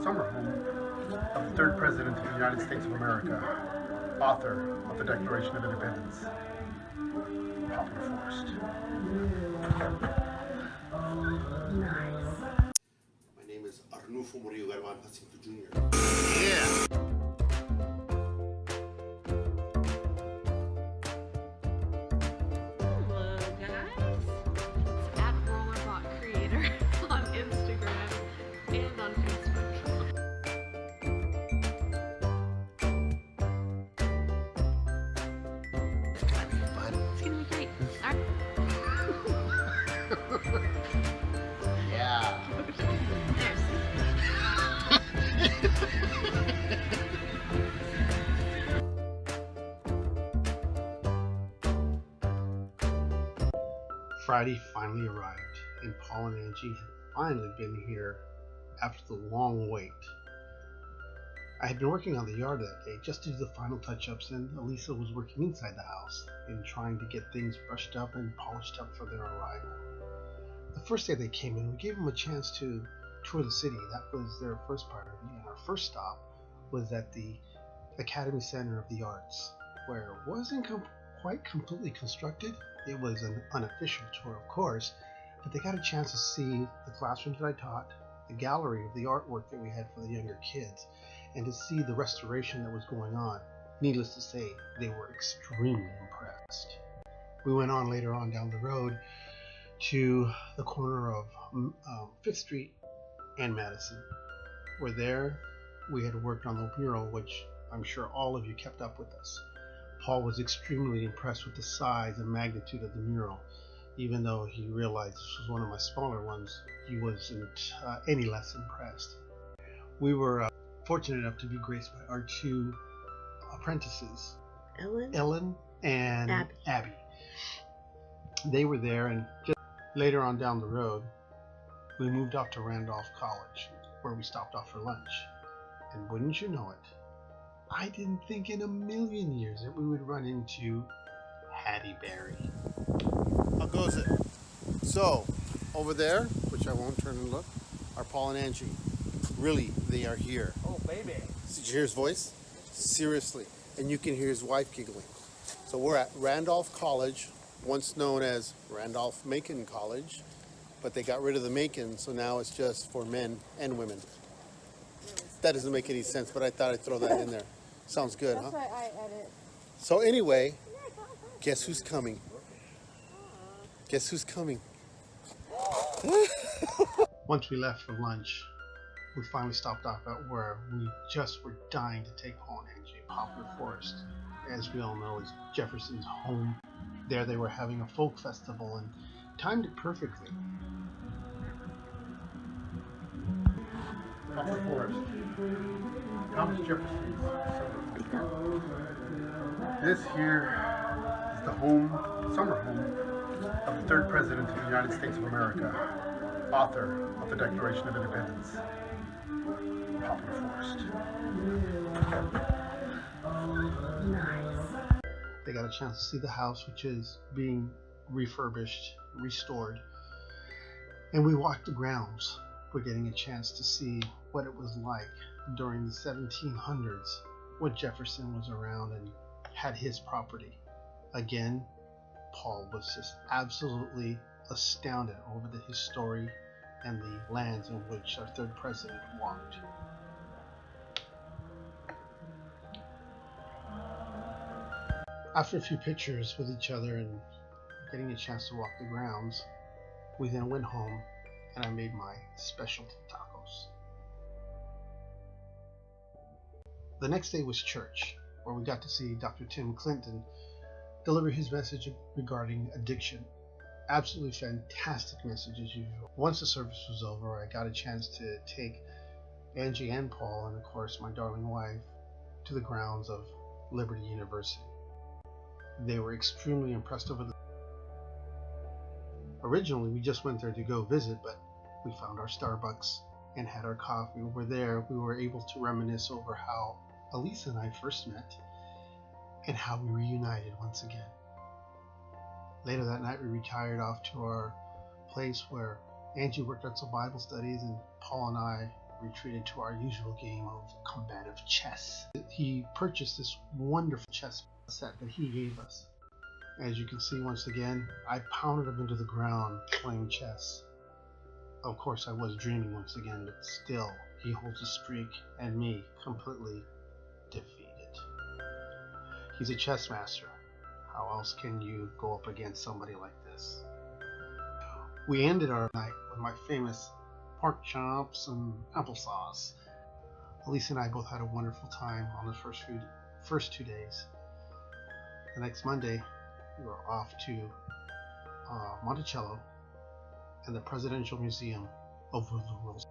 summer home of the third President of the United States of America, author of the Declaration of Independence, Poplar Forest. My name is Mural Jr. Yeah! Yeah. Friday finally arrived, and Paul and Angie had finally been here after the long wait. I had been working on the yard that day just to do the final touch-ups, and Elisa was working inside the house and trying to get things brushed up and polished up for their arrival. The first day they came in, we gave them a chance to tour the city. That was their first priority, and our first stop was at the Academy Center of the Arts, where it wasn't quite completely constructed. It was an unofficial tour, of course, but they got a chance to see the classrooms that I taught, the gallery of the artwork that we had for the younger kids, and to see the restoration that was going on. Needless to say, they were extremely impressed. We went on later on down the road to the corner of 5th Street and Madison, where there we had worked on the mural, which I'm sure all of you kept up with us. Paul was extremely impressed with the size and magnitude of the mural. Even though he realized this was one of my smaller ones, he wasn't any less impressed. We were fortunate enough to be graced by our two apprentices, Ellen and Abby. They were there, and just later on down the road, we moved off to Randolph College, where we stopped off for lunch. And wouldn't you know it, I didn't think in a million years that we would run into Hattie Berry. How goes it? So, over there, which I won't turn and look, are Paul and Angie. Really, they are here. Oh, baby. Did you hear his voice? Seriously. And you can hear his wife giggling. So we're at Randolph College, once known as Randolph-Macon College, but they got rid of the Macon, so now it's just for men and women. That doesn't make any sense, but I thought I'd throw that in there. Sounds good, huh? That's why I edit. So anyway, guess who's coming? Guess who's coming? Once we left for lunch, we finally stopped off at where we just were dying to take Paul and Angie, Poplar Forest. As we all know, is Jefferson's home. There they were having a folk festival and timed it perfectly. Poplar Forest, Thomas Jefferson's suburb. This here is the summer home of the third President of the United States of America, author of the Declaration of Independence, Poplar Forest. They got a chance to see the house, which is being refurbished, restored, and we walked the grounds. We're getting a chance to see what it was like during the 1700s when Jefferson was around and had his property. Again, Paul was just absolutely astounded over the history and the lands in which our third president walked. After a few pictures with each other and getting a chance to walk the grounds, we then went home and I made my specialty tacos. The next day was church, where we got to see Dr. Tim Clinton deliver his message regarding addiction. Absolutely fantastic message as usual. Once the service was over, I got a chance to take Angie and Paul, and of course my darling wife, to the grounds of Liberty University. They were extremely impressed over the... Originally, we just went there to go visit, but we found our Starbucks and had our coffee. We were there. We were able to reminisce over how Elisa and I first met and how we reunited once again. Later that night, we retired off to our place where Angie worked at some Bible studies and Paul and I retreated to our usual game of combative chess. He purchased this wonderful chess set that he gave us. As you can see, once again, I pounded him into the ground playing chess. Of course, I was dreaming once again, but still, he holds a streak and me completely defeated. He's a chess master. How else can you go up against somebody like this? We ended our night with my famous pork chops and applesauce. Elisa and I both had a wonderful time on the first 2 days. The next Monday, we were off to Monticello and the Presidential Museum of the Royles.